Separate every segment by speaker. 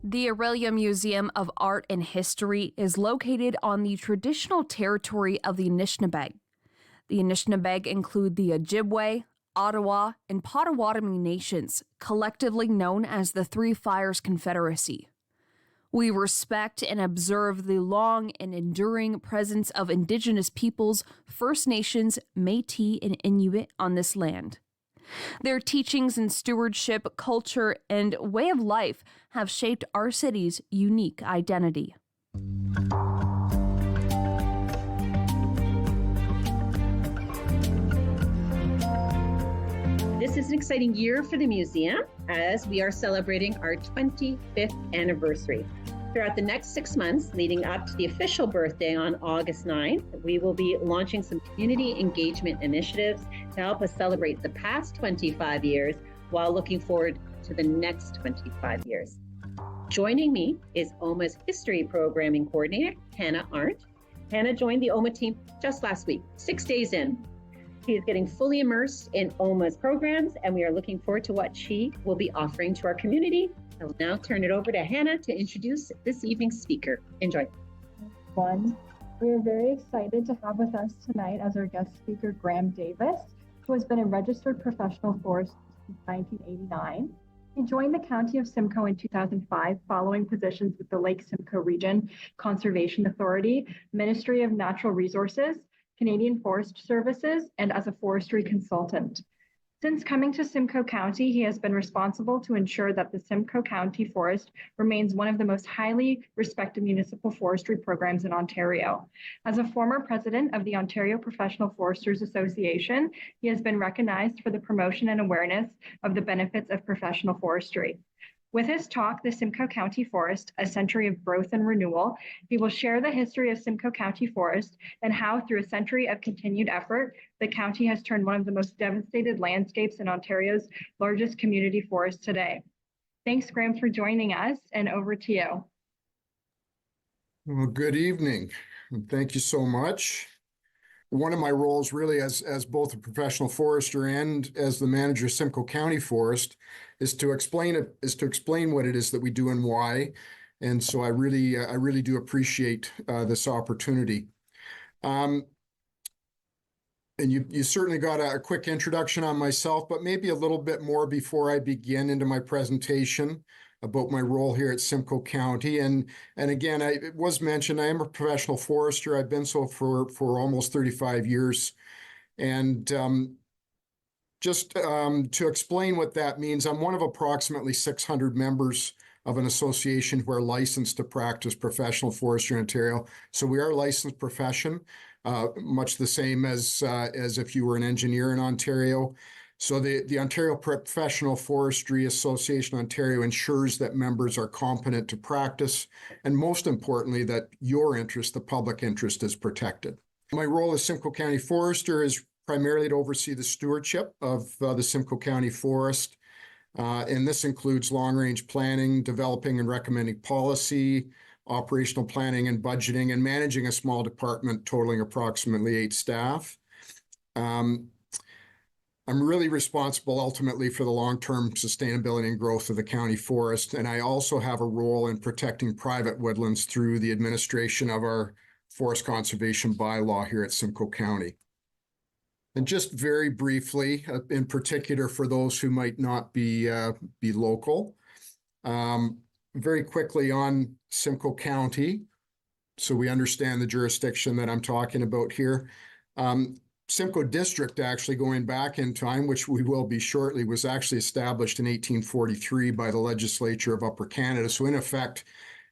Speaker 1: The Aurelia Museum of Art and History is located on the traditional territory of the Anishinaabe. The Anishinaabe include the Ojibwe, Ottawa, and Potawatomi nations, collectively known as the Three Fires Confederacy. We respect and observe the long and enduring presence of Indigenous peoples, First Nations, Métis, and Inuit on this land. Their teachings and stewardship, culture, and way of life have shaped our city's unique identity.
Speaker 2: This is an exciting year for the museum as we are celebrating our 25th anniversary. Throughout the next 6 months leading up to the official birthday on August 9th, we will be launching some community engagement initiatives to help us celebrate the past 25 years while looking forward to the next 25 years. Joining me is OMAH's History Programming Coordinator, Hannah Arndt. Hannah joined the OMAH team just last week, 6 days in. She is getting fully immersed in OMAH's programs, and we are looking forward to what she will be offering to our community. I will now turn it over to Hannah to introduce this evening's speaker. Enjoy.
Speaker 3: We are very excited to have with us tonight as our guest speaker, Graham Davis, who has been a registered professional forester since 1989. He joined the County of Simcoe in 2005 following positions with the Lake Simcoe Region Conservation Authority, Ministry of Natural Resources, Canadian Forest Services, and as a forestry consultant. Since coming to Simcoe County, he has been responsible to ensure that the Simcoe County Forest remains one of the most highly respected municipal forestry programs in Ontario. As a former president of the Ontario Professional Foresters Association, he has been recognized for the promotion and awareness of the benefits of professional forestry. With his talk, The Simcoe County Forest, A Century of Growth and Renewal, he will share the history of Simcoe County Forest and how, through a century of continued effort, the county has turned one of the most devastated landscapes in Ontario's largest community forest today. Thanks, Graham, for joining us, and over to you.
Speaker 4: Well, good evening, and thank you so much. One of my roles really as both a professional forester and as the manager of Simcoe County Forest is to explain what it is that we do and why. And so I really do appreciate this opportunity. And you certainly got a quick introduction on myself, but maybe a little bit more before I begin into my presentation about my role here at Simcoe County. And again, it was mentioned, I am a professional forester. I've been so for almost 35 years. And just to explain what that means, I'm one of approximately 600 members of an association who are licensed to practice professional forestry in Ontario. So we are a licensed profession, much the same as if you were an engineer in Ontario. So the Ontario Professional Forestry Association Ontario ensures that members are competent to practice, and most importantly, that your interest, the public interest, is protected. My role as Simcoe County Forester is primarily to oversee the stewardship of the Simcoe County Forest, and this includes long-range planning, developing and recommending policy, operational planning and budgeting, and managing a small department totaling approximately 8 staff. I'm really responsible ultimately for the long-term sustainability and growth of the county forest, and I also have a role in protecting private woodlands through the administration of our forest conservation bylaw here at Simcoe County. And just very briefly, in particular for those who might not be local, very quickly on Simcoe County, so we understand the jurisdiction that I'm talking about here. Simcoe District, actually going back in time, which we will be shortly, was actually established in 1843 by the legislature of Upper Canada. So in effect,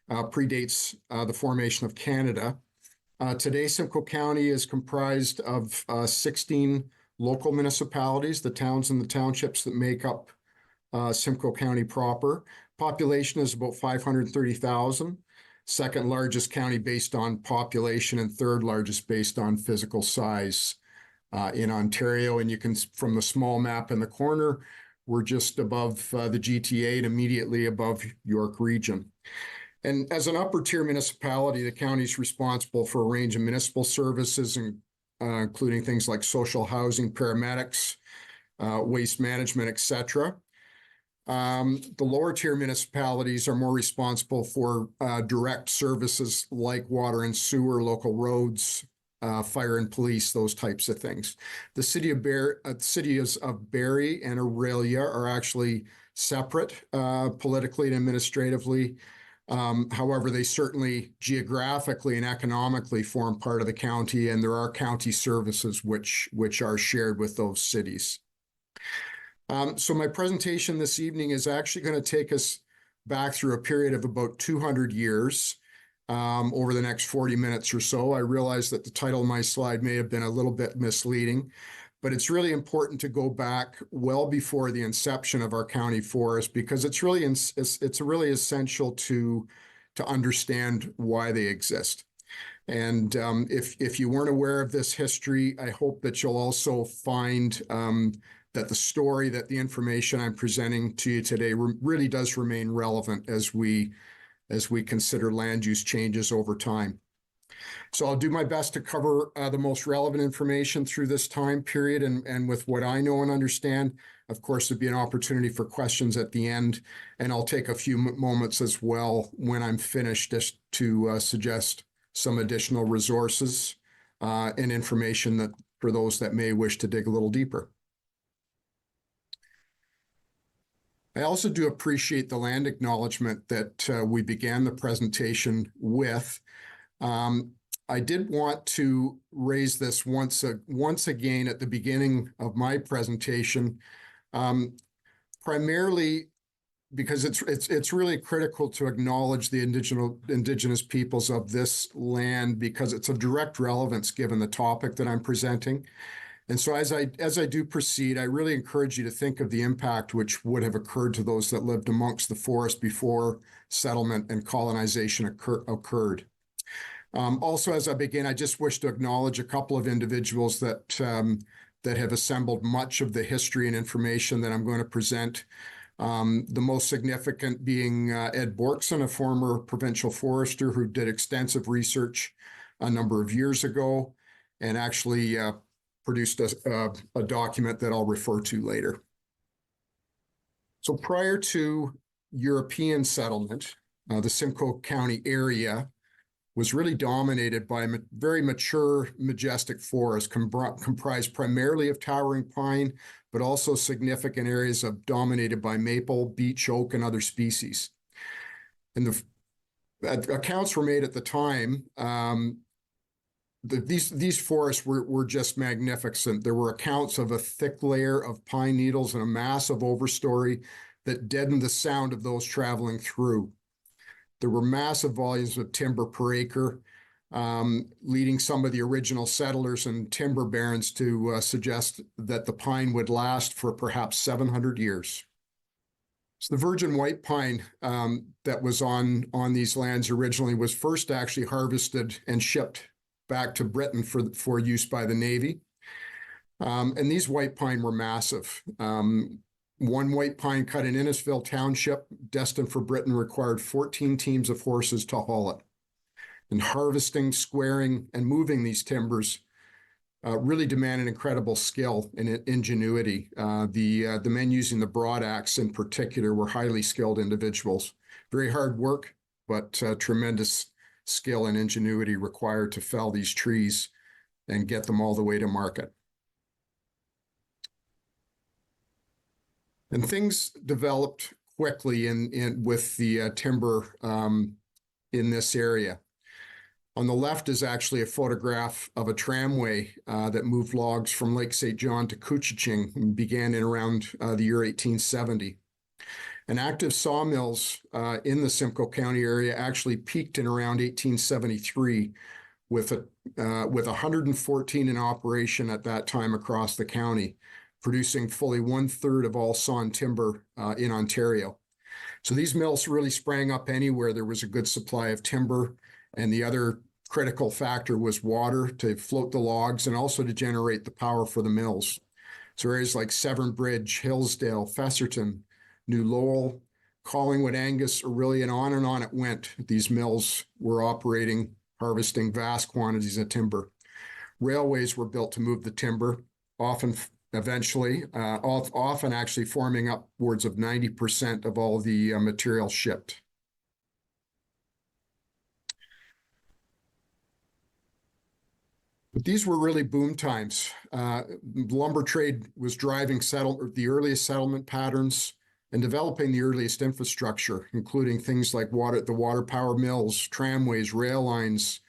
Speaker 4: predates the formation of Canada. Today, Simcoe County is comprised of 16 local municipalities, the towns and the townships that make up Simcoe County proper. Population is about 530,000. Second largest county based on population and third largest based on physical size in Ontario. And you can, from the small map in the corner, we're just above the GTA and immediately above York Region. And as an upper tier municipality, the county is responsible for a range of municipal services, including things like social housing, paramedics, waste management, etc. The lower tier municipalities are more responsible for direct services like water and sewer, local roads, fire and police, those types of things. The cities of Barrie and Aurelia are actually separate politically and administratively. However, they certainly geographically and economically form part of the county, and there are county services which are shared with those cities. So my presentation this evening is actually going to take us back through a period of about 200 years over the next 40 minutes or so. I realize that the title of my slide may have been a little bit misleading, but it's really important to go back well before the inception of our county forest, because it's really essential to understand why they exist. And if you weren't aware of this history, I hope that you'll also find that the story, that the information I'm presenting to you today really does remain relevant as we consider land use changes over time. So I'll do my best to cover the most relevant information through this time period and with what I know and understand. Of course, there'd be an opportunity for questions at the end, and I'll take a few moments as well when I'm finished just to suggest some additional resources and information that for those that may wish to dig a little deeper. I also do appreciate the land acknowledgement that we began the presentation with. I did want to raise this once again at the beginning of my presentation, primarily because it's really critical to acknowledge the indigenous peoples of this land, because it's of direct relevance given the topic that I'm presenting. And so as I do proceed, I really encourage you to think of the impact which would have occurred to those that lived amongst the forest before settlement and colonization occurred. Also, as I begin, I just wish to acknowledge a couple of individuals that have assembled much of the history and information that I'm going to present. The most significant being Ed Borkson, a former provincial forester who did extensive research a number of years ago and actually produced a document that I'll refer to later. So prior to European settlement, the Simcoe County area was really dominated by a very mature, majestic forest comprised primarily of towering pine, but also significant areas dominated by maple, beech, oak, and other species. And the accounts were made at the time. These forests were just magnificent. There were accounts of a thick layer of pine needles and a massive overstory that deadened the sound of those traveling through. There were massive volumes of timber per acre, leading some of the original settlers and timber barons to suggest that the pine would last for perhaps 700 years. So the virgin white pine that was on these lands originally was first actually harvested and shipped back to Britain for use by the Navy. And these white pine were massive. One white pine cut in Innisfil Township, destined for Britain, required 14 teams of horses to haul it. And harvesting, squaring, and moving these timbers really demanded incredible skill and ingenuity. The men using the broad axe in particular were highly skilled individuals. Very hard work, but tremendous skill and ingenuity required to fell these trees and get them all the way to market. And things developed quickly with the timber in this area. On the left is actually a photograph of a tramway that moved logs from Lake St. John to Couchiching and began in around the year 1870. And active sawmills in the Simcoe County area actually peaked in around 1873 with 114 in operation at that time across the county, producing fully 1/3 of all sawn timber in Ontario. So these mills really sprang up anywhere there was a good supply of timber, and the other critical factor was water to float the logs and also to generate the power for the mills. So areas like Severn Bridge, Hillsdale, Fesserton, New Lowell, Collingwood, Angus, Orillia, and on it went. These mills were operating, harvesting vast quantities of timber. Railways were built to move the timber, often eventually, often actually forming upwards of 90% of all the material shipped. But these were really boom times. Lumber trade was driving the earliest settlement patterns and developing the earliest infrastructure, including things like the water power mills, tramways, rail lines,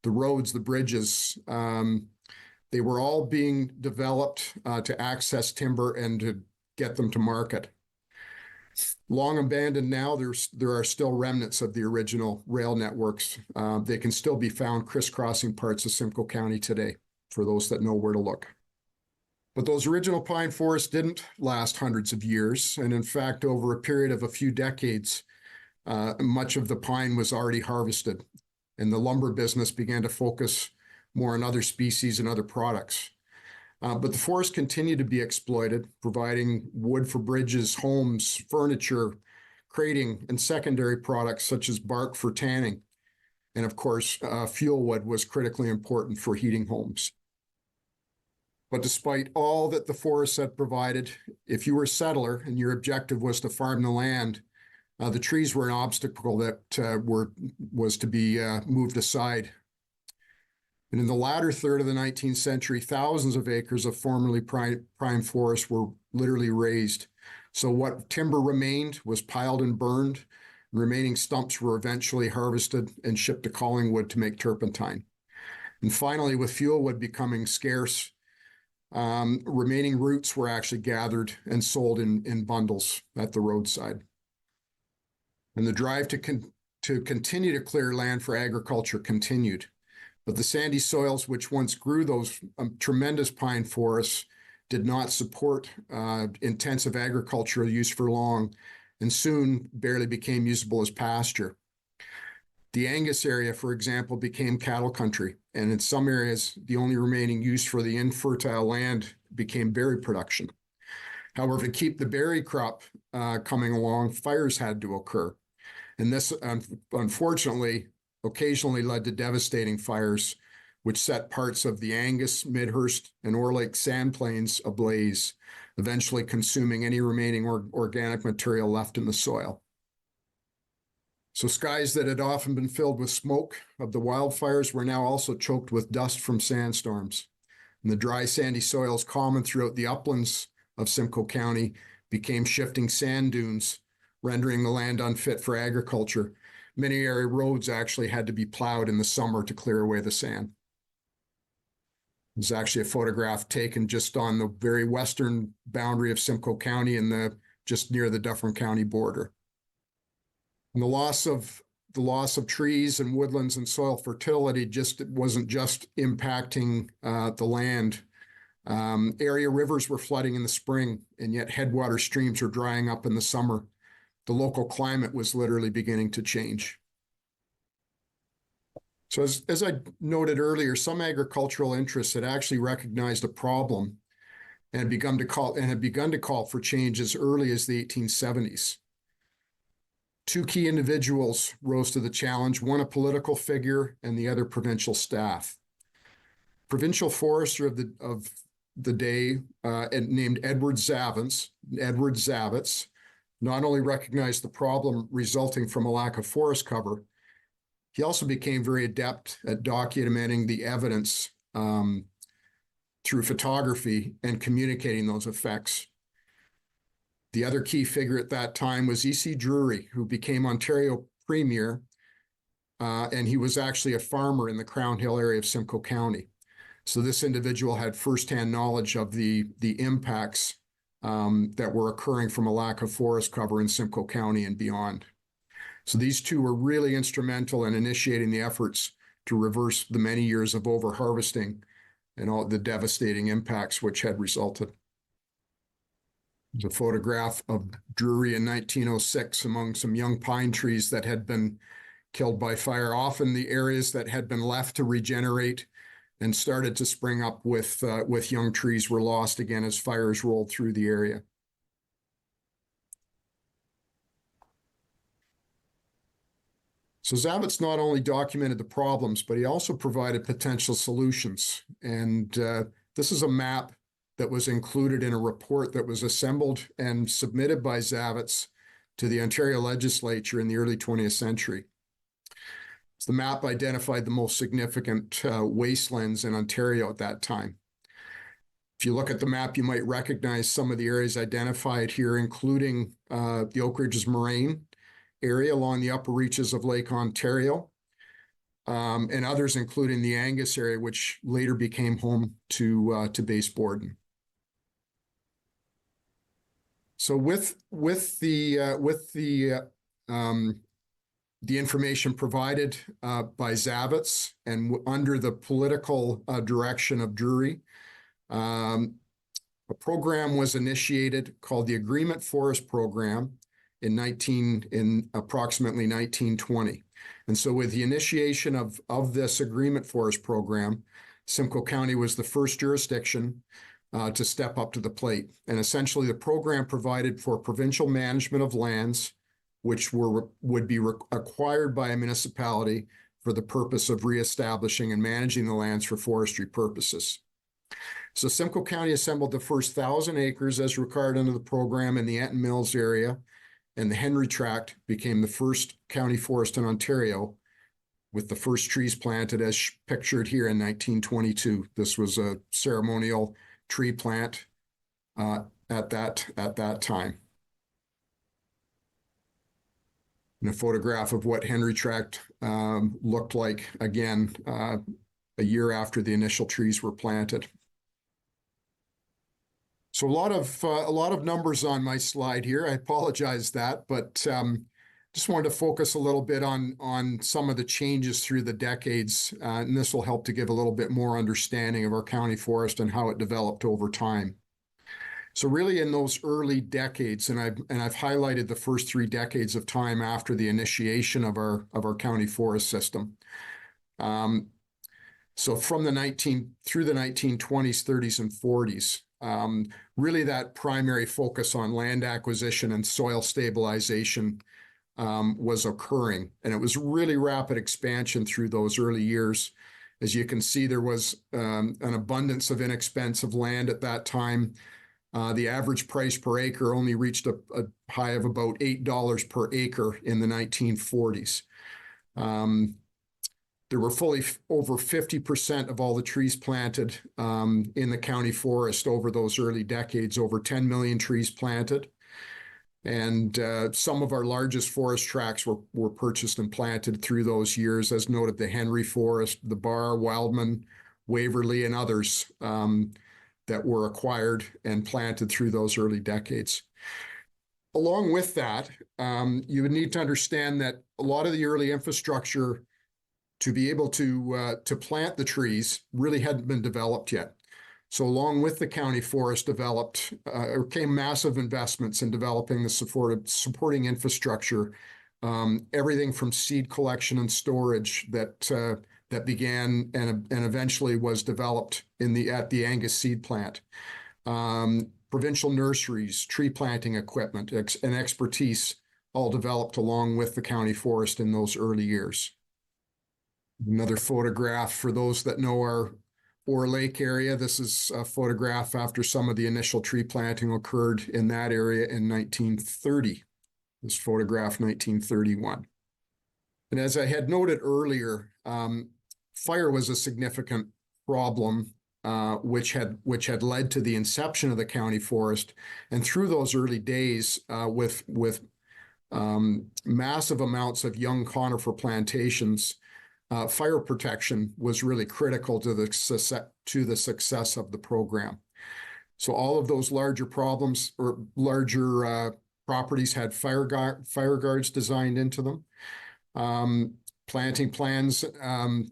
Speaker 4: the roads, the bridges. They were all being developed to access timber and to get them to market. Long abandoned now, there are still remnants of the original rail networks. They can still be found crisscrossing parts of Simcoe County today, for those that know where to look. But those original pine forests didn't last hundreds of years. And in fact, over a period of a few decades, much of the pine was already harvested. And the lumber business began to focus more on other species and other products. But the forest continued to be exploited, providing wood for bridges, homes, furniture, crating, and secondary products such as bark for tanning. And of course, fuel wood was critically important for heating homes. But despite all that the forests had provided, if you were a settler and your objective was to farm the land, the trees were an obstacle that was to be moved aside. And in the latter third of the 19th century, thousands of acres of formerly prime forests were literally razed. So what timber remained was piled and burned. Remaining stumps were eventually harvested and shipped to Collingwood to make turpentine. And finally, with fuel wood becoming scarce, remaining roots were actually gathered and sold in bundles at the roadside. And the drive to continue to clear land for agriculture continued. But the sandy soils which once grew those tremendous pine forests did not support intensive agricultural use for long, and soon barely became usable as pasture. The Angus area, for example, became cattle country, and in some areas, the only remaining use for the infertile land became berry production. However, to keep the berry crop coming along, fires had to occur. And this, unfortunately, occasionally led to devastating fires, which set parts of the Angus, Midhurst, and Ore Lake sand plains ablaze, eventually consuming any remaining organic material left in the soil. So skies that had often been filled with smoke of the wildfires were now also choked with dust from sandstorms. And the dry, sandy soils common throughout the uplands of Simcoe County became shifting sand dunes, rendering the land unfit for agriculture. Many area roads actually had to be plowed in the summer to clear away the sand. There's actually a photograph taken just on the very western boundary of Simcoe County and just near the Dufferin County border. And the loss of trees and woodlands and soil fertility wasn't just impacting the land. Area rivers were flooding in the spring, and yet headwater streams were drying up in the summer. The local climate was literally beginning to change. So as I noted earlier, some agricultural interests had actually recognized a problem and had begun to call for change as early as the 1870s. Two key individuals rose to the challenge, one a political figure and the other provincial staff. Provincial forester of the day, named Edward Zavitz, not only recognized the problem resulting from a lack of forest cover, he also became very adept at documenting the evidence through photography and communicating those effects. The other key figure at that time was E.C. Drury, who became Ontario Premier, and he was actually a farmer in the Crown Hill area of Simcoe County. So this individual had firsthand knowledge of the impacts that were occurring from a lack of forest cover in Simcoe County and beyond. So these two were really instrumental in initiating the efforts to reverse the many years of over-harvesting and all the devastating impacts which had resulted. There's a photograph of Drury in 1906 among some young pine trees that had been killed by fire. Often the areas that had been left to regenerate and started to spring up with young trees were lost again as fires rolled through the area. So Zavitz not only documented the problems, but he also provided potential solutions. And this is a map that was included in a report that was assembled and submitted by Zavitz to the Ontario legislature in the early 20th century. The map identified the most significant wastelands in Ontario at that time. If you look at the map, you might recognize some of the areas identified here, including the Oak Ridges Moraine area along the upper reaches of Lake Ontario, and others, including the Angus area, which later became home to Base Borden. So with the information provided by Zavitz and under the political direction of Drury, a program was initiated called the Agreement Forest Program in approximately 1920. And so with the initiation of this Agreement Forest Program, Simcoe County was the first jurisdiction to step up to the plate. And essentially the program provided for provincial management of lands which would be acquired by a municipality for the purpose of reestablishing and managing the lands for forestry purposes. So Simcoe County assembled the first 1,000 acres as required under the program in the Enton Mills area, and the Henry Tract became the first county forest in Ontario, with the first trees planted as pictured here in 1922. This was a ceremonial tree plant at that time. And a photograph of what Henry Tract looked like, again, a year after the initial trees were planted. So a lot of numbers on my slide here. I apologize that, but just wanted to focus a little bit on some of the changes through the decades, and this will help to give a little bit more understanding of our county forest and how it developed over time. So really in those early decades, and I've highlighted the first 3 decades of time after the initiation of our county forest system. So from through the 1920s, 30s, and 40s, really that primary focus on land acquisition and soil stabilization was occurring, and it was really rapid expansion through those early years. As you can see, there was an abundance of inexpensive land at that time. The average price per acre only reached a high of about $8 per acre in the 1940s. There were fully over 50% of all the trees planted in the county forest over those early decades, over 10 million trees planted. And some of our largest forest tracts were purchased and planted through those years, as noted, the Henry Forest, the Bar, Wildman, Waverley, and others that were acquired and planted through those early decades. Along with that, you would need to understand that a lot of the early infrastructure to be able to plant the trees really hadn't been developed yet. So along with the county forest came massive investments in developing the supporting infrastructure, everything from seed collection and storage that began and eventually was developed at the Angus seed plant. Provincial nurseries, tree planting equipment, and expertise all developed along with the county forest in those early years. Another photograph for those that know our Orr Lake area. This is a photograph after some of the initial tree planting occurred in that area in 1930. This photograph, 1931. And as I had noted earlier, fire was a significant problem which had led to the inception of the county forest. And through those early days, with massive amounts of young conifer plantations, fire protection was really critical to the success of the program. So all of those larger problems or larger properties had fire guards designed into them. Planting plans,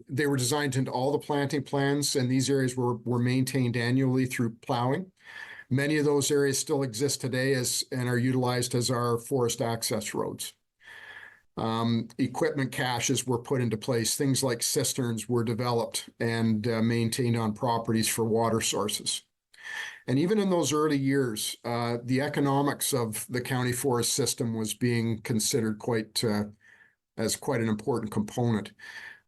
Speaker 4: they were designed into all the planting plans, and these areas were maintained annually through plowing. Many of those areas still exist today and are utilized as our forest access roads. Equipment caches were put into place. Things like cisterns were developed and maintained on properties for water sources. And even in those early years, the economics of the county forest system was being considered as quite an important component.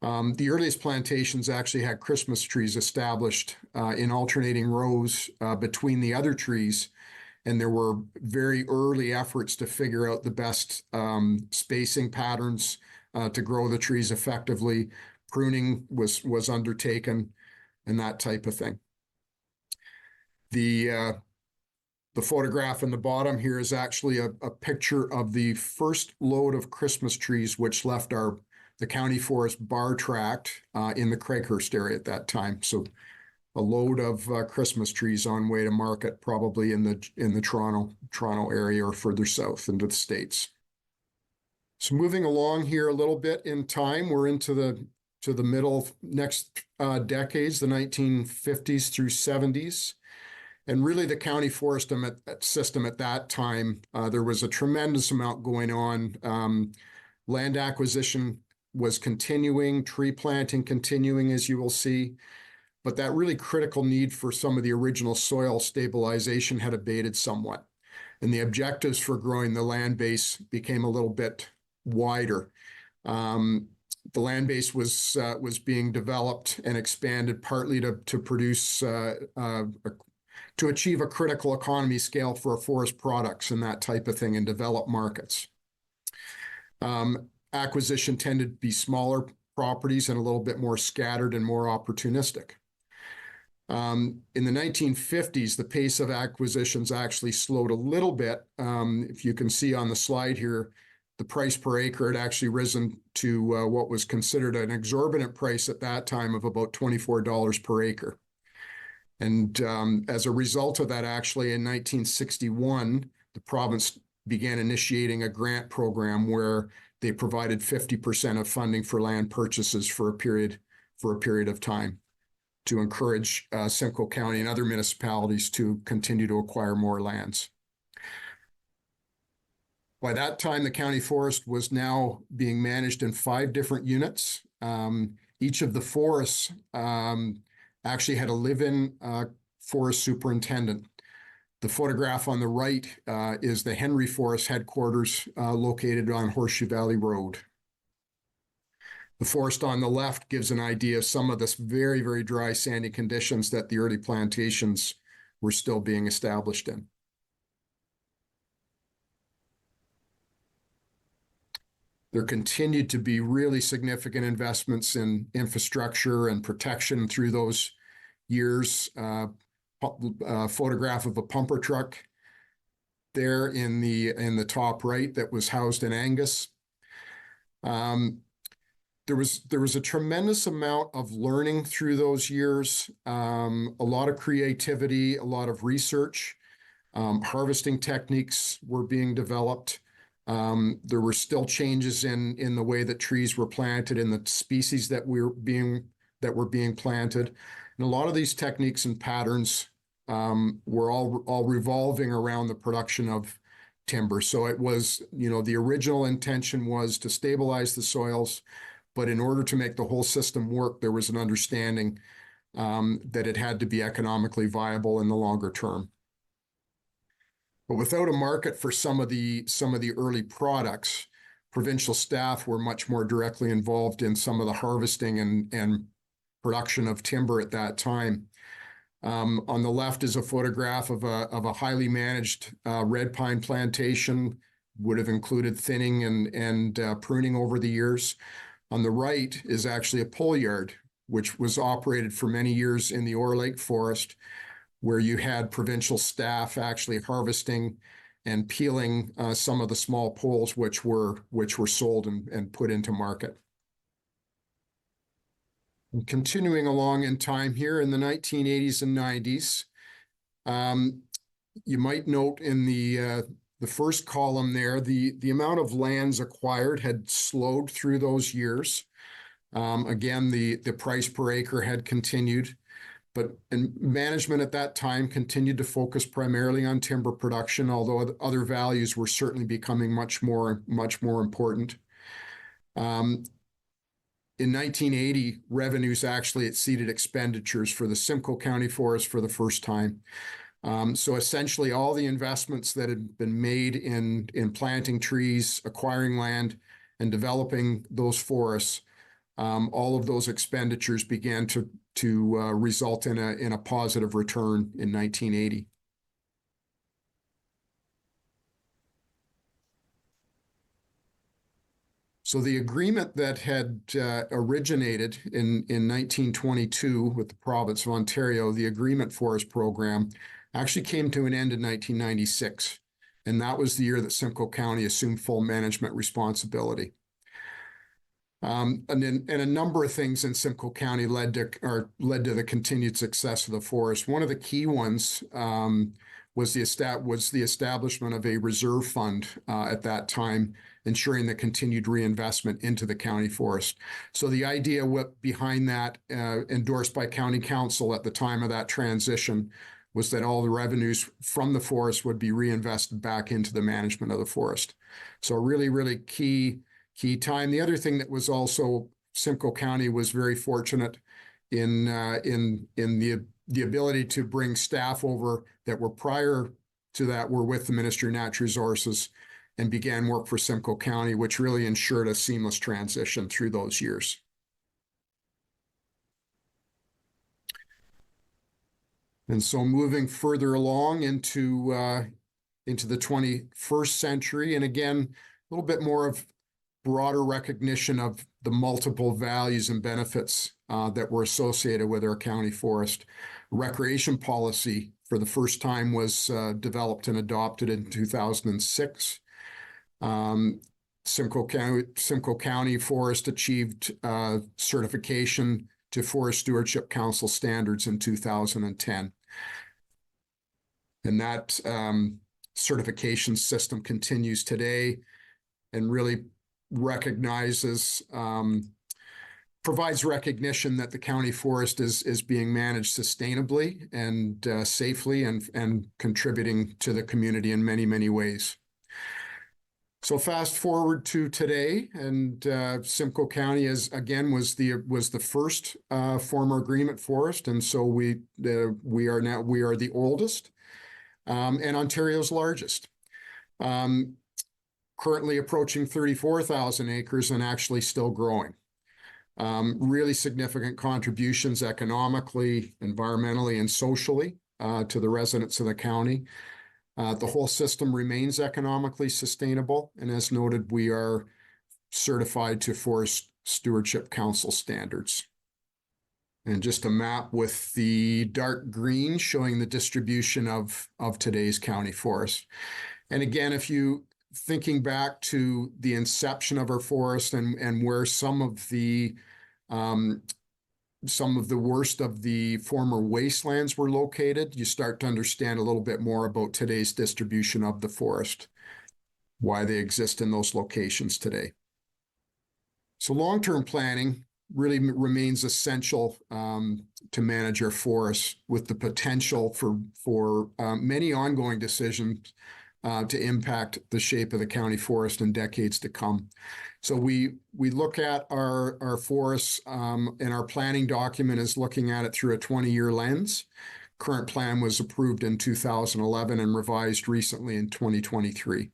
Speaker 4: The earliest plantations actually had Christmas trees established in alternating rows between the other trees, and there were very early efforts to figure out the best spacing patterns to grow the trees effectively. Pruning was undertaken and that type of thing. The photograph in the bottom here is actually a picture of the first load of Christmas trees, which left the county forest bar tract in the Craighurst area at that time. So a load of Christmas trees on way to market, probably in the Toronto area or further south into the States. So moving along here a little bit in time, we're into the middle next decades, the 1950s through 70s. And really the county forest system at that time, there was a tremendous amount going on. Land acquisition was continuing, tree planting continuing, as you will see. But that really critical need for some of the original soil stabilization had abated somewhat. And the objectives for growing the land base became a little bit wider. The land base was being developed and expanded partly to produce to achieve a critical economy scale for forest products and that type of thing in developed markets. Acquisition tended to be smaller properties and a little bit more scattered and more opportunistic. In the 1950s, the pace of acquisitions actually slowed a little bit. If you can see on the slide here, the price per acre had actually risen to what was considered an exorbitant price at that time of about $24 per acre. And as a result of that, actually in 1961, the province began initiating a grant program where they provided 50% of funding for land purchases for a period of time to encourage Simcoe County and other municipalities to continue to acquire more lands. By that time, the county forest was now being managed in 5 different units. Each of the forests actually had a live-in forest superintendent. The photograph on the right is the Henry Forest headquarters located on Horseshoe Valley Road. The forest on the left gives an idea of some of this very, very dry, sandy conditions that the early plantations were still being established in. There continued to be really significant investments in infrastructure and protection through those years. Photograph of a pumper truck there in the top right that was housed in Angus. There was a tremendous amount of learning through those years, a lot of creativity, a lot of research. Harvesting techniques were being developed. There were still changes in the way that trees were planted and the species that were being planted. And a lot of these techniques and patterns were all revolving around the production of timber. So it was, the original intention was to stabilize the soils, but in order to make the whole system work, there was an understanding that it had to be economically viable in the longer term. But without a market for some of the early products, provincial staff were much more directly involved in some of the harvesting and production of timber at that time. On the left is a photograph of a highly managed red pine plantation, would have included thinning and pruning over the years. On the right is actually a pole yard, which was operated for many years in the Ore Lake Forest, where you had provincial staff actually harvesting and peeling some of the small poles which were sold and put into market. And continuing along in time here in the 1980s and 90s, you might note in the first column there, the amount of lands acquired had slowed through those years. Again, the price per acre had continued, but management at that time continued to focus primarily on timber production, although other values were certainly becoming much more important. In 1980, revenues actually exceeded expenditures for the Simcoe County Forest for the first time. So essentially all the investments that had been made in planting trees, acquiring land, and developing those forests all of those expenditures began to result in a positive return in 1980. So the agreement that had originated in 1922 with the province of Ontario, the Agreement Forest Program, actually came to an end in 1996. And that was the year that Simcoe County assumed full management responsibility. And a number of things in Simcoe County led to the continued success of the forest. One of the key ones was the establishment of a reserve fund at that time, ensuring the continued reinvestment into the county forest. So the idea behind that, endorsed by County Council at the time of that transition, was that all the revenues from the forest would be reinvested back into the management of the forest. So really, really key time. The other thing that was also, Simcoe County was very fortunate in the ability to bring staff over that were prior to that were with the Ministry of Natural Resources and began work for Simcoe County, which really ensured a seamless transition through those years. And so moving further along into the 21st century, and again, a little bit more of broader recognition of the multiple values and benefits that were associated with our county forest. Recreation policy for the first time was developed and adopted in 2006. Simcoe County Forest achieved certification to Forest Stewardship Council standards in 2010. And that certification system continues today and really provides recognition that the county forest is being managed sustainably and safely and contributing to the community in many, many ways. So fast forward to today, and Simcoe County was the first former agreement forest, and so we are the oldest and Ontario's largest. Currently approaching 34,000 acres and actually still growing. Really significant contributions economically, environmentally, and socially to the residents of the county. The whole system remains economically sustainable, and as noted, we are certified to Forest Stewardship Council standards. And just a map with the dark green showing the distribution of today's county forest. And again, if you thinking back to the inception of our forest and where some of the worst of the former wastelands were located, you start to understand a little bit more about today's distribution of the forest, why they exist in those locations today. So long-term planning really remains essential to manage our forests, with the potential for many ongoing decisions to impact the shape of the county forest in decades to come. So we look at our forests, and our planning document is looking at it through a 20-year lens. Current plan was approved in 2011 and revised recently in 2023.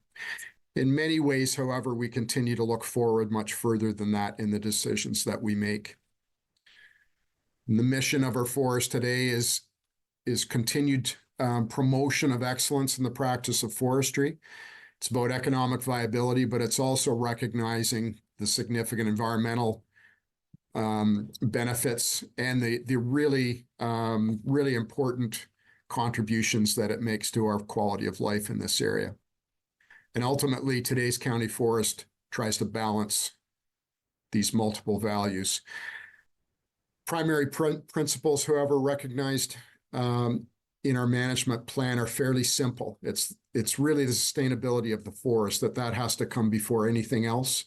Speaker 4: In many ways, however, we continue to look forward much further than that in the decisions that we make. And the mission of our forest today is continued promotion of excellence in the practice of forestry. It's about economic viability, but it's also recognizing the significant environmental benefits and the really important contributions that it makes to our quality of life in this area. And ultimately, today's county forest tries to balance these multiple values. Primary principles, however, recognized in our management plan are fairly simple. It's really the sustainability of the forest that has to come before anything else.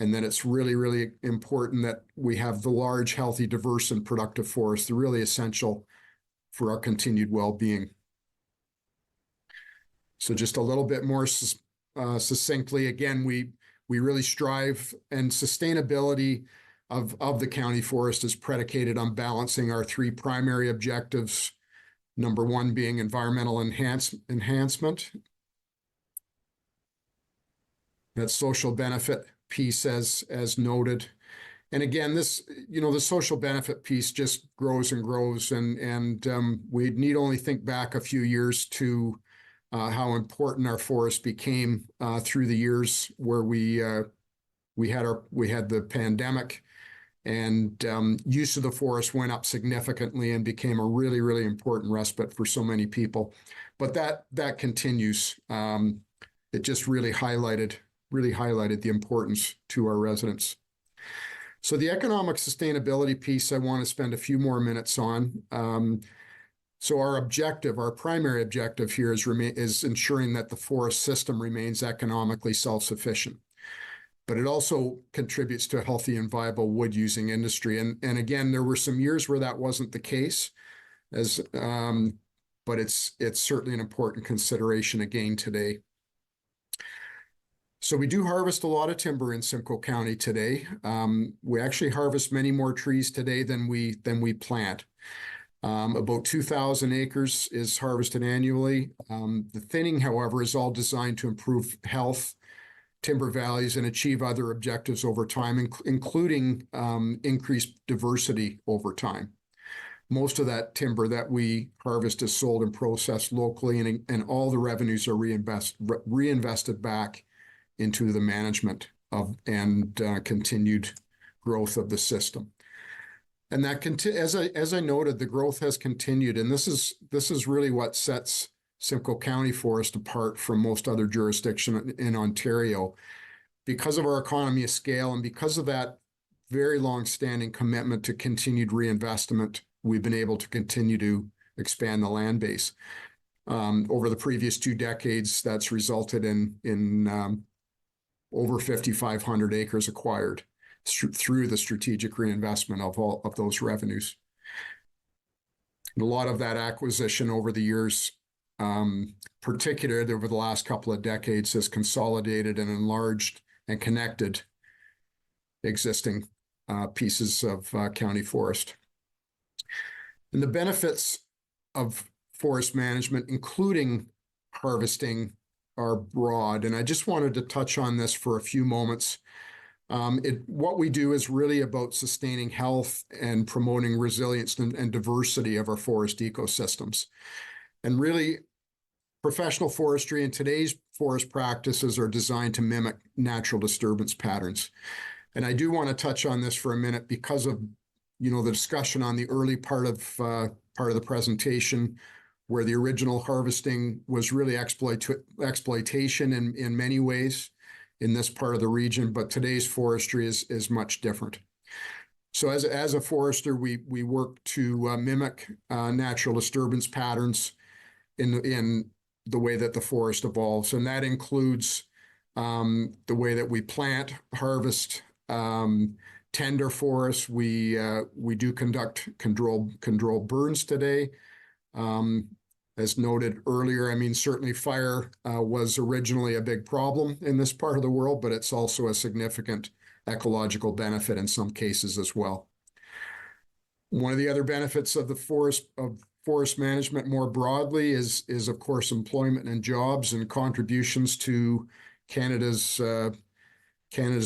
Speaker 4: And then it's really, really important that we have the large, healthy, diverse, and productive forests. They're really essential for our continued well-being. So just a little bit more succinctly, again, we really strive, and sustainability of the county forest is predicated on balancing our three primary objectives. Number one being environmental enhancement. That social benefit piece as noted. And again, this, the social benefit piece just grows and grows. And we need only think back a few years to how important our forest became through the years where we had the pandemic, and use of the forest went up significantly and became a really, really important respite for so many people. But that continues. It just really highlighted the importance to our residents. So the economic sustainability piece, I want to spend a few more minutes on. So our primary objective here is ensuring that the forest system remains economically self-sufficient. But it also contributes to a healthy and viable wood-using industry. And again, there were some years where that wasn't the case, but it's certainly an important consideration again today. So we do harvest a lot of timber in Simcoe County today. We actually harvest many more trees today than we plant. About 2,000 acres is harvested annually. The thinning, however, is all designed to improve health, timber values, and achieve other objectives over time, including increased diversity over time. Most of that timber that we harvest is sold and processed locally, and all the revenues are reinvested back into the management of and continued growth of the system. And that as I noted, the growth has continued, and this is really what sets Simcoe County Forest apart from most other jurisdictions in Ontario, because of our economy of scale and because of that very long-standing commitment to continued reinvestment. We've been able to continue to expand the land base. Over the previous 2 decades, that's resulted in over 5,500 acres acquired through the strategic reinvestment of all of those revenues. And a lot of that acquisition over the years, particularly over the last couple of decades, has consolidated and enlarged and connected existing pieces of county forest. And the benefits of forest management, including harvesting, are broad. And I just wanted to touch on this for a few moments. What we do is really about sustaining health and promoting resilience and diversity of our forest ecosystems. And really, professional forestry and today's forest practices are designed to mimic natural disturbance patterns. And I do want to touch on this for a minute because of, the discussion on the early part of the presentation, where the original harvesting was really exploitation in many ways in this part of the region, but today's forestry is much different. So as a forester, we work to mimic natural disturbance patterns in the way that the forest evolves, and that includes the way that we plant, harvest, tender forests. We do conduct controlled burns today. As noted earlier, certainly fire was originally a big problem in this part of the world, but it's also a significant ecological benefit in some cases as well. One of the other benefits of the forest management more broadly is of course employment and jobs and contributions to Canada's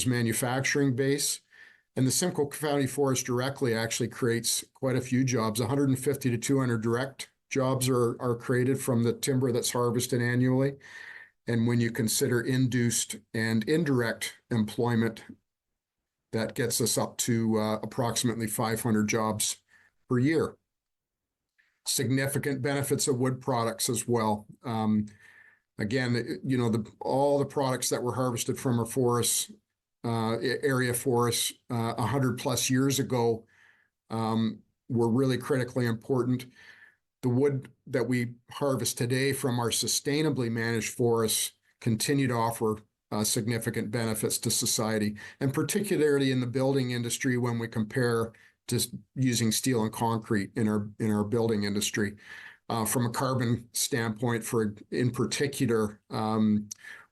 Speaker 4: manufacturing base. And the Simcoe County Forest directly actually creates quite a few jobs. 150 to 200 direct jobs are created from the timber that's harvested annually. And when you consider induced and indirect employment, that gets us up to approximately 500 jobs per year. Significant benefits of wood products as well. Again, all the products that were harvested from our forests, area forests 100 plus years ago were really critically important. The wood that we harvest today from our sustainably managed forests continue to offer significant benefits to society, and particularly in the building industry when we compare to using steel and concrete in our building industry. From a carbon standpoint, in particular,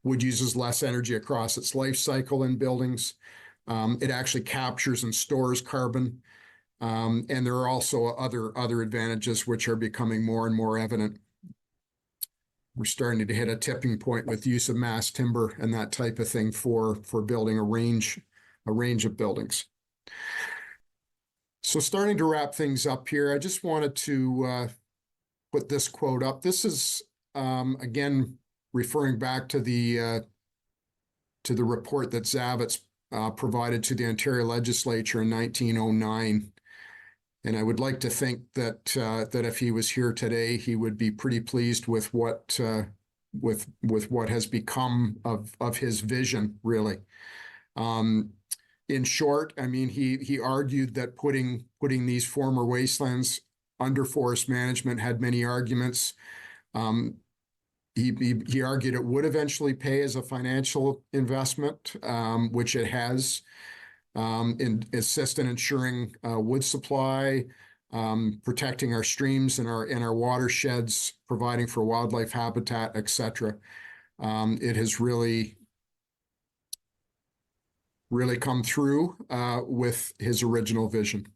Speaker 4: wood uses less energy across its life cycle in buildings. It actually captures and stores carbon. And there are also other advantages which are becoming more and more evident. We're starting to hit a tipping point with use of mass timber and that type of thing for building a range of buildings. So starting to wrap things up here, I just wanted to put this quote up. This is, again, referring back to the report that Zavitz provided to the Ontario Legislature in 1909. And I would like to think that that if he was here today, he would be pretty pleased with what has become of his vision, really. In short, I mean, he argued that putting these former wastelands under forest management had many arguments. He argued it would eventually pay as a financial investment, which it has, assist in ensuring wood supply, protecting our streams and our watersheds, providing for wildlife habitat, etc. It has really come through with his original vision.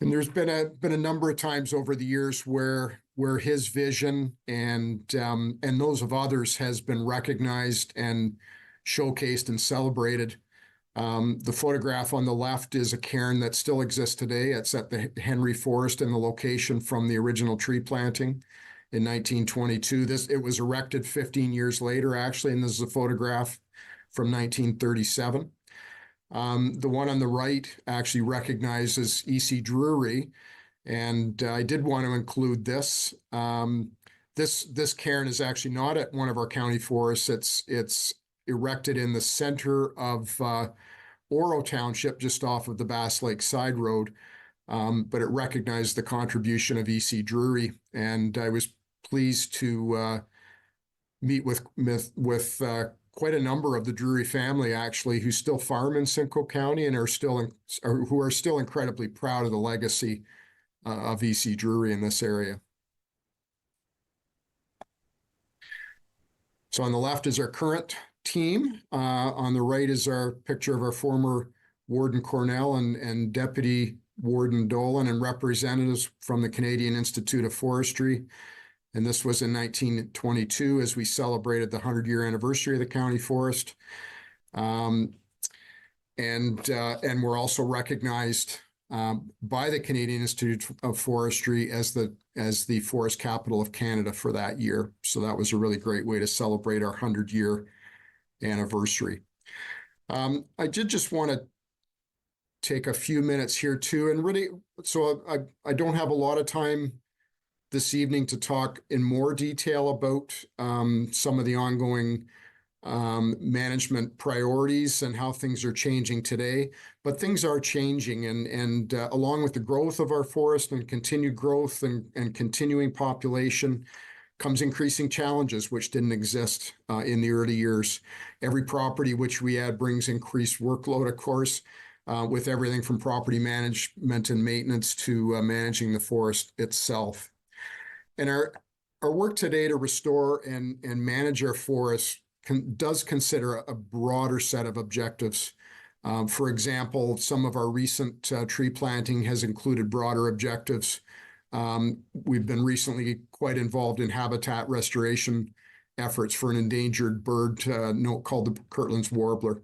Speaker 4: And there's been a number of times over the years where his vision and those of others has been recognized and showcased and celebrated. The photograph on the left is a cairn that still exists today. It's at the Henry Forest in the location from the original tree planting in 1922. It was erected 15 years later, actually, and this is a photograph from 1937. The one on the right actually recognizes E.C. Drury, and I did want to include this. This cairn is actually not at one of our county forests. It's erected in the center of Oro Township, just off of the Bass Lake Side Road, but it recognized the contribution of E.C. Drury, and I was pleased to meet with quite a number of the Drury family, actually, who still farm in Simcoe County and who are still incredibly proud of the legacy of E.C. Drury in this area. So on the left is our current team. On the right is our picture of our former Warden Cornell and Deputy Warden Dolan and representatives from the Canadian Institute of Forestry. And this was in 1922 as we celebrated the 100-year anniversary of the county forest. And we're also recognized by the Canadian Institute of Forestry as the forest capital of Canada for that year. So that was a really great way to celebrate our 100-year anniversary. I did just want to take a few minutes here too, and really, so I don't have a lot of time this evening to talk in more detail about some of the ongoing management priorities and how things are changing today, but things are changing, and along with the growth of our forest and continued growth and continuing population comes increasing challenges which didn't exist in the early years. Every property which we add brings increased workload, of course, with everything from property management and maintenance to managing the forest itself. And our work today to restore and manage our forests does consider a broader set of objectives. For example, some of our recent tree planting has included broader objectives. We've been recently quite involved in habitat restoration efforts for an endangered bird called the Kirtland's warbler.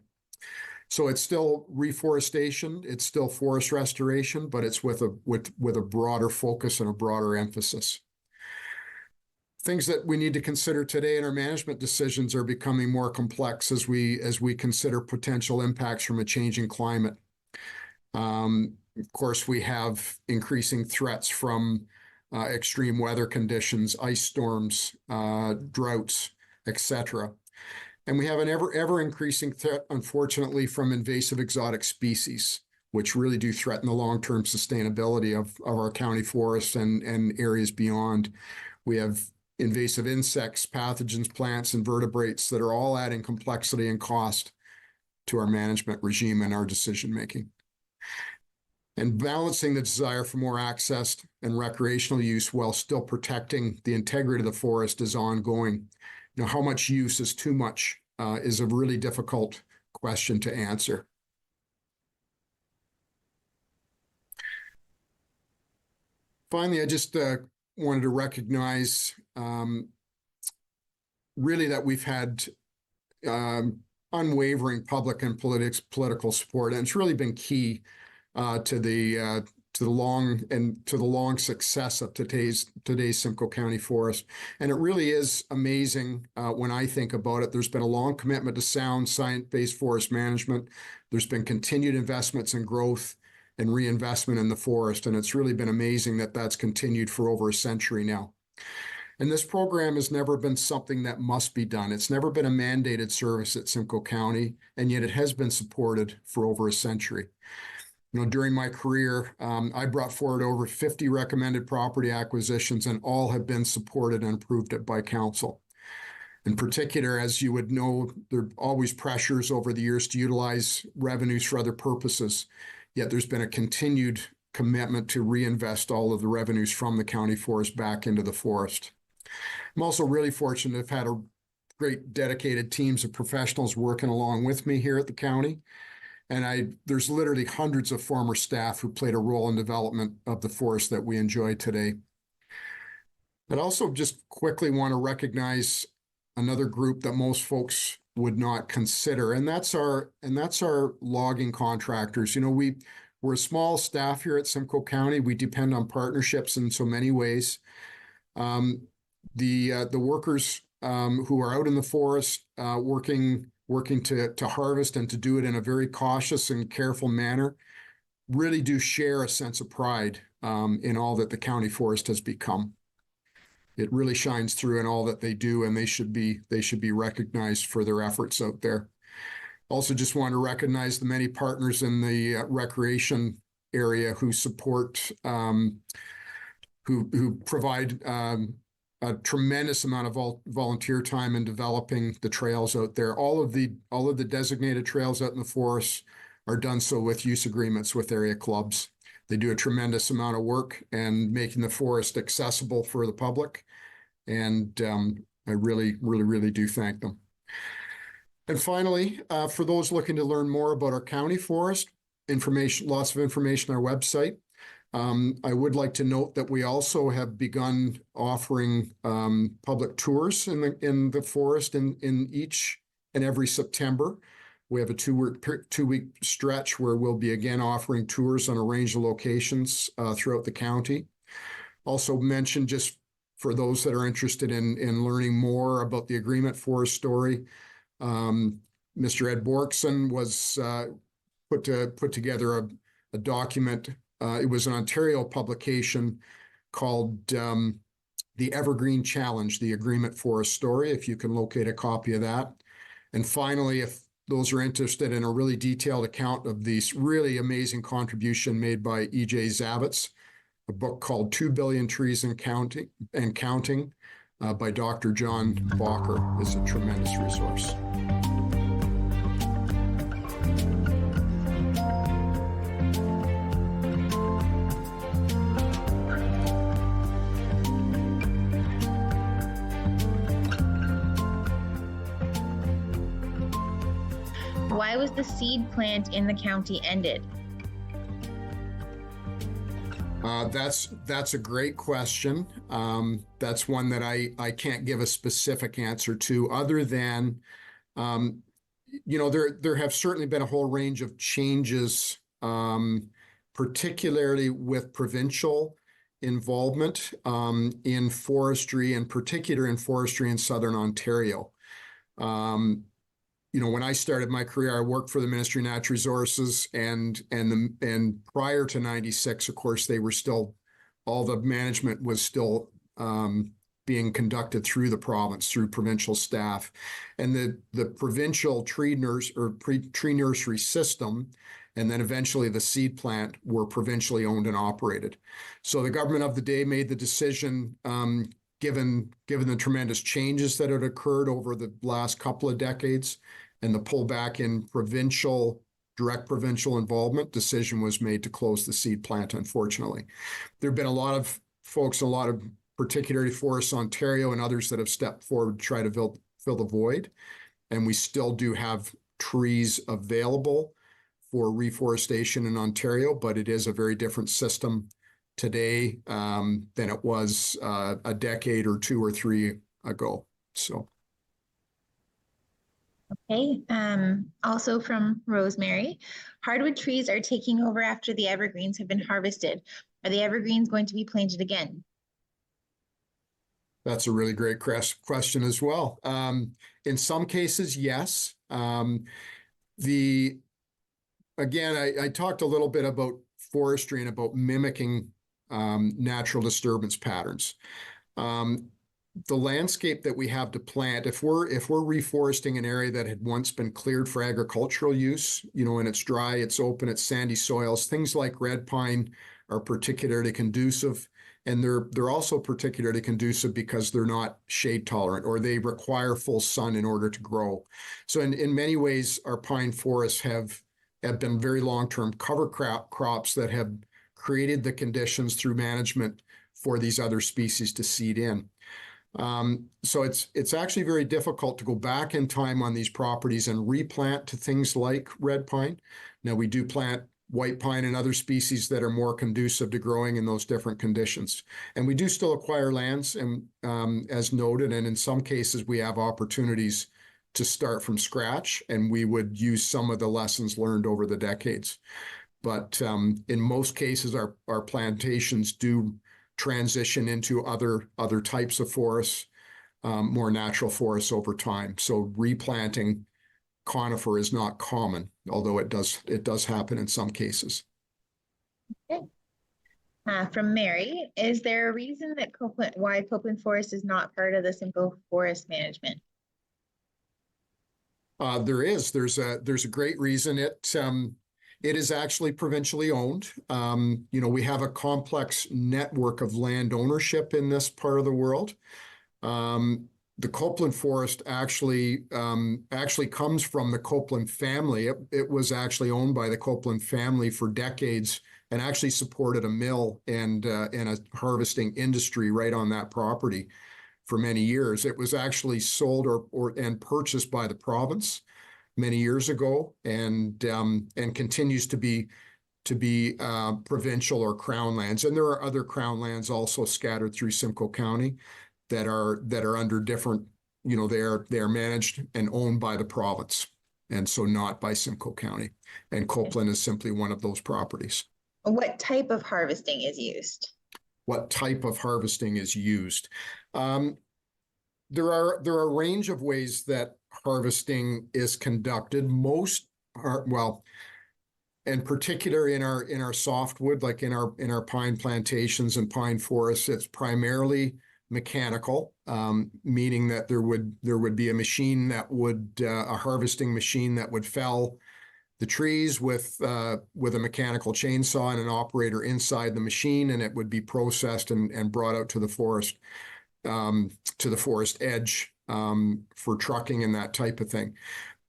Speaker 4: So it's still reforestation, it's still forest restoration, but it's with a broader focus and a broader emphasis. Things that we need to consider today in our management decisions are becoming more complex as we consider potential impacts from a changing climate. Of course, we have increasing threats from extreme weather conditions, ice storms, droughts, etc. And we have an ever increasing threat, unfortunately, from invasive exotic species, which really do threaten the long-term sustainability of our county forests and areas beyond. We have invasive insects, pathogens, plants, and vertebrates that are all adding complexity and cost to our management regime and our decision-making. And balancing the desire for more access and recreational use while still protecting the integrity of the forest is ongoing. You know, how much use is too much is a really difficult question to answer. Finally, I just wanted to recognize really that we've had unwavering public and political support, and it's really been key to the long success of today's Simcoe County Forest. And it really is amazing when I think about it. There's been a long commitment to sound science-based forest management. There's been continued investments in growth and reinvestment in the forest, and it's really been amazing that that's continued for over a century now. And this program has never been something that must be done. It's never been a mandated service at Simcoe County, and yet it has been supported for over a century. During my career, I brought forward over 50 recommended property acquisitions, and all have been supported and approved by council. In particular, as you would know, there are always pressures over the years to utilize revenues for other purposes, yet there's been a continued commitment to reinvest all of the revenues from the county forest back into the forest. I'm also really fortunate to have had a great dedicated teams of professionals working along with me here at the county. And there's literally hundreds of former staff who played a role in development of the forest that we enjoy today. I'd also just quickly want to recognize another group that most folks would not consider, and that's our logging contractors. We're a small staff here at Simcoe County. We depend on partnerships in so many ways. The workers who are out in the forest working to harvest and to do it in a very cautious and careful manner really do share a sense of pride in all that the county forest has become. It really shines through in all that they do, and they should be recognized for their efforts out there. Also, just want to recognize the many partners in the recreation area who support, who provide a tremendous amount of volunteer time in developing the trails out there. All of the designated trails out in the forest are done so with use agreements with area clubs. They do a tremendous amount of work and making the forest accessible for the public. And I really do thank them. And finally, for those looking to learn more about our county forest, lots of information on our website. I would like to note that we also have begun offering public tours in the forest in each and every September. We have a two-week stretch where we'll be again offering tours on a range of locations throughout the county. Also mentioned, just for those that are interested in learning more about the agreement forest story, Mr. Ed Borkson was put together a document. It was an Ontario publication called The Evergreen Challenge, the Agreement Forest Story, if you can locate a copy of that. And finally, if those are interested in a really detailed account of this really amazing contribution made by E.J. Zavitz, a book called 2 Billion Trees and Counting by Dr. John Bacher is a tremendous resource.
Speaker 5: Why was the seed plant in the county ended?
Speaker 4: That's a great question. That's one that I can't give a specific answer to, other than, there have certainly been a whole range of changes, particularly with provincial involvement in forestry, in particular in forestry in Southern Ontario. When I started my career, I worked for the Ministry of Natural Resources, and prior to '96, of course, all the management was still being conducted through the province, through provincial staff, and the provincial tree nursery system, and then eventually the seed plant, were provincially owned and operated. So the government of the day made the decision, given the tremendous changes that had occurred over the last couple of decades and the pullback in direct provincial involvement, decision was made to close the seed plant, unfortunately. There have been a lot of folks, particularly Forests Ontario and others, that have stepped forward to try to fill the void. And we still do have trees available for reforestation in Ontario, but it is a very different system today than it was a decade or two or three ago. So.
Speaker 5: Okay, also from Rosemary, hardwood trees are taking over after the evergreens have been harvested. Are the evergreens going to be planted again?
Speaker 4: That's a really great question as well. In some cases, yes. I talked a little bit about forestry and about mimicking natural disturbance patterns. The landscape that we have to plant, if we're reforesting an area that had once been cleared for agricultural use, and it's dry, it's open, it's sandy soils, things like red pine are particularly conducive. And they're also particularly conducive because they're not shade tolerant, or they require full sun in order to grow. So in many ways, our pine forests have been very long-term cover crops that have created the conditions through management for these other species to seed in. So it's actually very difficult to go back in time on these properties and replant to things like red pine. Now, we do plant white pine and other species that are more conducive to growing in those different conditions. And we do still acquire lands, and as noted, and in some cases we have opportunities to start from scratch, and we would use some of the lessons learned over the decades. But in most cases, our plantations do transition into other types of forests, more natural forests over time. So replanting conifer is not common, although it does happen in some cases.
Speaker 5: Okay. From Mary, is there a reason that why Copeland Forest is not part of the Simcoe Forest management?
Speaker 4: There is. There's a great reason. It is actually provincially owned. We have a complex network of land ownership in this part of the world. The Copeland Forest actually comes from the Copeland family. It was actually owned by the Copeland family for decades, and actually supported a mill and a harvesting industry right on that property for many years. It was actually sold and purchased by the province many years ago, and continues to be provincial or crown lands. And there are other crown lands also scattered through Simcoe County that are under different, they are managed and owned by the province, and so not by Simcoe County. And Copeland is simply one of those properties.
Speaker 5: What type of harvesting is used?
Speaker 4: What type of harvesting is used? There are a range of ways that harvesting is conducted. Most are, well, in particular in our softwood, like in our pine plantations and pine forests, it's primarily mechanical, meaning that there would be a machine that would a harvesting machine that would fell the trees with a mechanical chainsaw and an operator inside the machine, and it would be processed and brought out to the forest edge for trucking and that type of thing.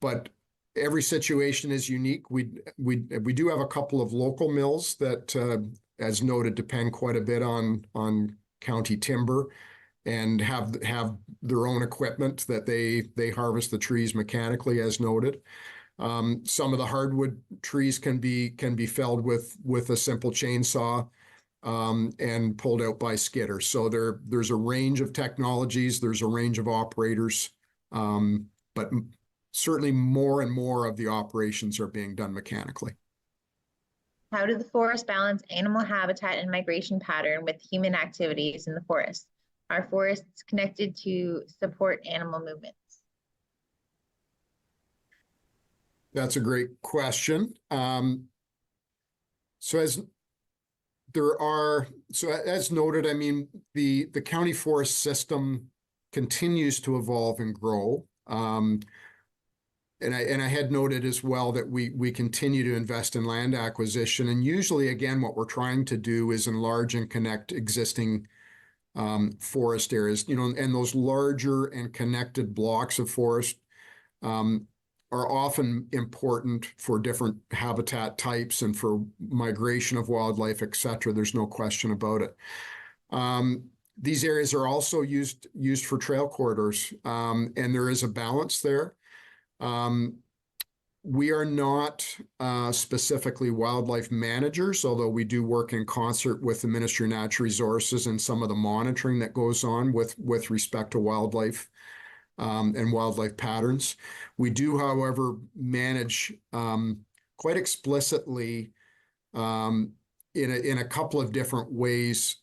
Speaker 4: But every situation is unique. We do have a couple of local mills that, as noted, depend quite a bit on county timber, and have their own equipment that they harvest the trees mechanically, as noted. Some of the hardwood trees can be felled with a simple chainsaw and pulled out by skidders. So there's a range of technologies, there's a range of operators, but certainly more and more of the operations are being done mechanically.
Speaker 5: How do the forests balance animal habitat and migration pattern with human activities in the forest? Are forests connected to support animal movements?
Speaker 4: That's a great question. So as noted, I mean, the county forest system continues to evolve and grow. And I had noted as well that we continue to invest in land acquisition. And usually, again, what we're trying to do is enlarge and connect existing forest areas, and those larger and connected blocks of forest are often important for different habitat types and for migration of wildlife, et cetera. There's no question about it. These areas are also used for trail corridors, and there is a balance there. We are not specifically wildlife managers, although we do work in concert with the Ministry of Natural Resources and some of the monitoring that goes on with respect to wildlife and wildlife patterns. We do, however, manage quite explicitly in a couple of different ways.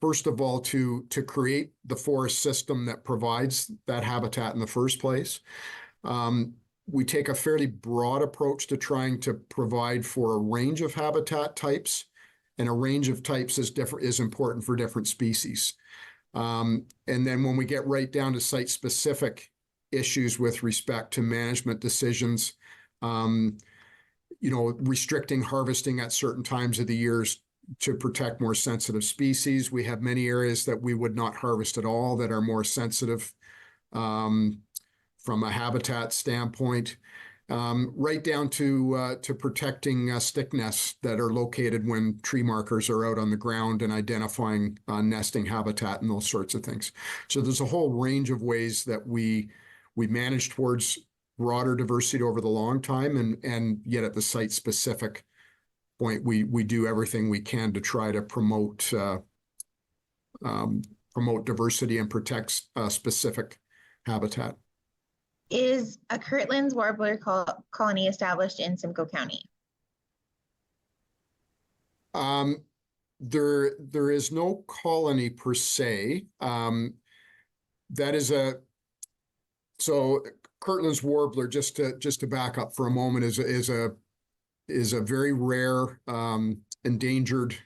Speaker 4: First of all, to create the forest system that provides that habitat in the first place. We take a fairly broad approach to trying to provide for a range of habitat types, and a range of types is important for different species. And then when we get right down to site-specific issues with respect to management decisions, restricting harvesting at certain times of the years to protect more sensitive species. We have many areas that we would not harvest at all that are more sensitive from a habitat standpoint, right down to protecting stick nests that are located when tree markers are out on the ground and identifying nesting habitat and those sorts of things. So there's a whole range of ways that we manage towards broader diversity over the long time, and yet at the site-specific point, we do everything we can to try to promote diversity and protect specific habitat.
Speaker 5: Is a Kirtland's warbler colony established in Simcoe County?
Speaker 4: There is no colony per se. So Kirtland's warbler, just to back up for a moment, is a very rare endangered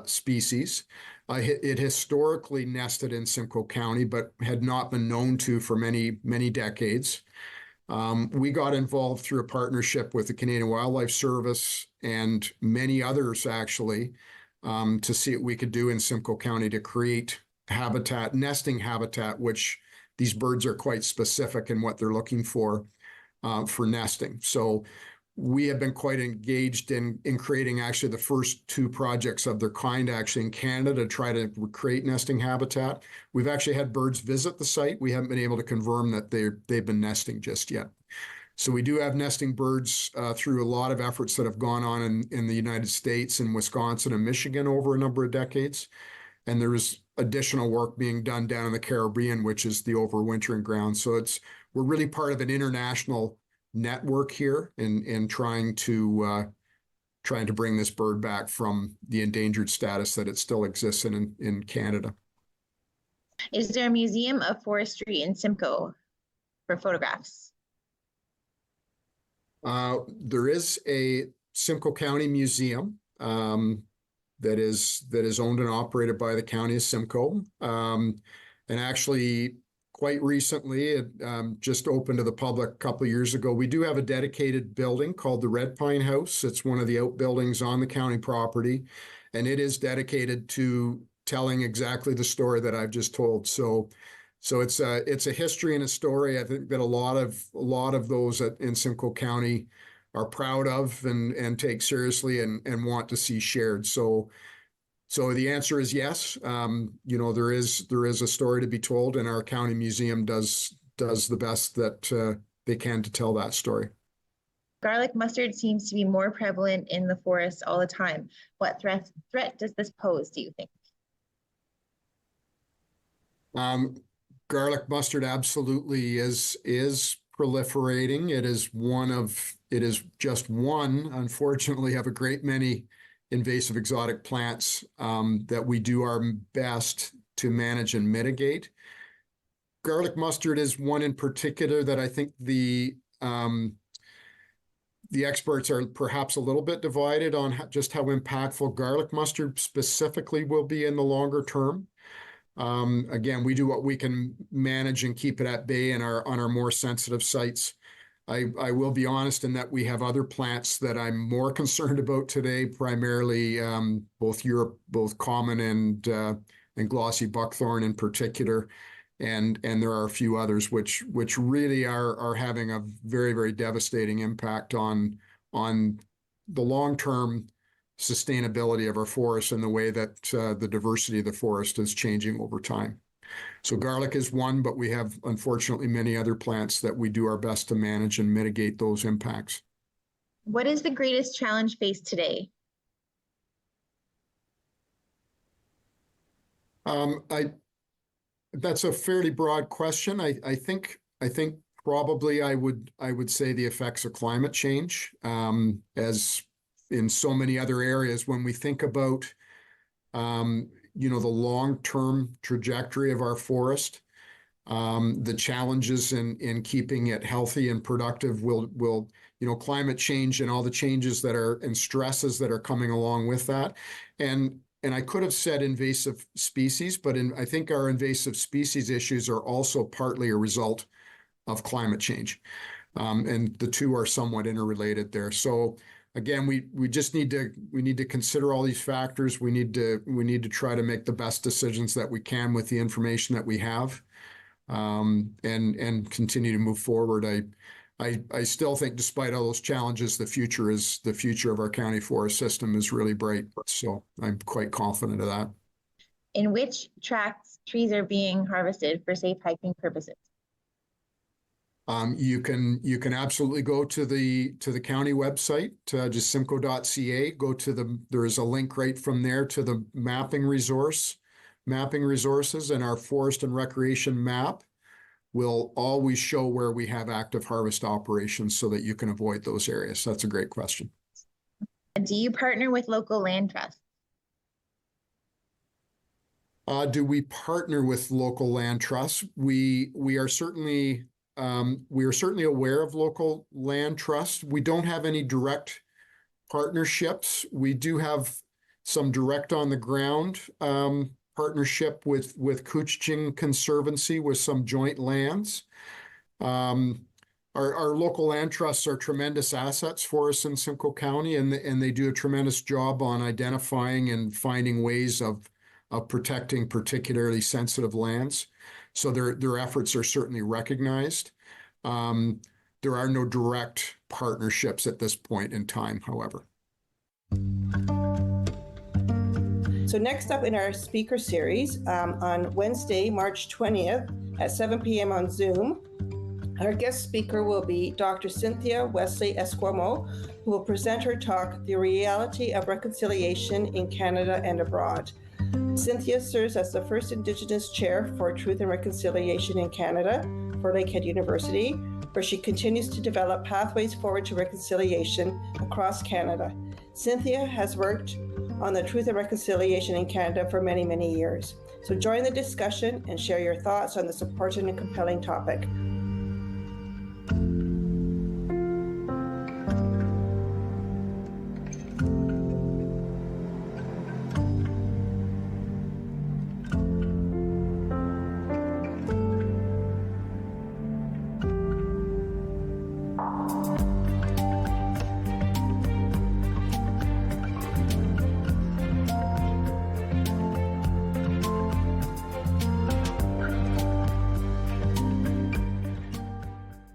Speaker 4: species. It historically nested in Simcoe County, but had not been known to for many, many decades. We got involved through a partnership with the Canadian Wildlife Service and many others, actually, to see what we could do in Simcoe County to create habitat, nesting habitat, which these birds are quite specific in what they're looking for nesting. So we have been quite engaged in creating actually the first two projects of their kind actually in Canada to try to create nesting habitat. We've actually had birds visit the site. We haven't been able to confirm that they've been nesting just yet. So we do have nesting birds through a lot of efforts that have gone on in the United States and Wisconsin and Michigan over a number of decades. And there's additional work being done down in the Caribbean, which is the overwintering ground. So we're really part of an international network here in trying to bring this bird back from the endangered status that it still exists in Canada.
Speaker 5: Is there a museum of forestry in Simcoe for photographs?
Speaker 4: There is a Simcoe County Museum that is owned and operated by the County of Simcoe, and actually quite recently, it just opened to the public a couple of years ago. We do have a dedicated building called the Red Pine House. It's one of the outbuildings on the county property, and it is dedicated to telling exactly the story that I've just told. So it's a history and a story I think that a lot of those in Simcoe County are proud of and take seriously and want to see shared. So the answer is yes. There is a story to be told, and our county museum does the best that they can to tell that story.
Speaker 5: Garlic mustard seems to be more prevalent in the forest all the time. What threat does this pose, do you think?
Speaker 4: Garlic mustard absolutely is proliferating. It is just one, unfortunately, of a great many invasive exotic plants that we do our best to manage and mitigate. Garlic mustard is one in particular that I think the experts are perhaps a little bit divided on just how impactful garlic mustard specifically will be in the longer term. Again, we do what we can manage and keep it at bay on our more sensitive sites. I will be honest in that we have other plants that I'm more concerned about today, primarily both common and glossy buckthorn in particular, and there are a few others which really are having a very, very devastating impact on the long-term sustainability of our forests and the way that the diversity of the forest is changing over time. So garlic is one, but we have, unfortunately, many other plants that we do our best to manage and mitigate those impacts.
Speaker 5: What is the greatest challenge faced today?
Speaker 4: That's a fairly broad question. I think think probably I would say the effects of climate change, as in so many other areas. When we think about, the long-term trajectory of our forest, the challenges in keeping it healthy and productive will climate change and all the changes and stresses that are coming along with that. And I could have said invasive species, but I think our invasive species issues are also partly a result of climate change. And the two are somewhat interrelated there. So again, we just need to consider all these factors. We need to try to make the best decisions that we can with the information that we have, and continue to move forward. I still think, despite all those challenges, the future of our county forest system is really bright. So I'm quite confident of that.
Speaker 5: In which tracts trees are being harvested for safe hiking purposes?
Speaker 4: You can absolutely go to the county website, just simcoe.ca. There is a link right from there to the mapping resources, and our forest and recreation map will always show where we have active harvest operations so that you can avoid those areas. That's a great question.
Speaker 5: Do you partner with local land trusts?
Speaker 4: Do we partner with local land trusts? We are certainly aware of local land trusts. We don't have any direct partnerships. We do have some direct on the ground partnership with Couchiching Conservancy with some joint lands. Our local land trusts are tremendous assets for us in Simcoe County, and they do a tremendous job on identifying and finding ways of protecting particularly sensitive lands. So their efforts are certainly recognized. There are no direct partnerships at this point in time, however.
Speaker 6: So next up in our speaker series, on Wednesday, March 20th at 7 p.m. on Zoom, our guest speaker will be Dr. Cynthia Wesley Esquimo, who will present her talk, The Reality of Reconciliation in Canada and Abroad. Cynthia serves as the first Indigenous Chair for Truth and Reconciliation in Canada for Lakehead University, where she continues to develop pathways forward to reconciliation across Canada. Cynthia has worked on the Truth and Reconciliation in Canada for many, many years. So join the discussion and share your thoughts on this important and compelling topic.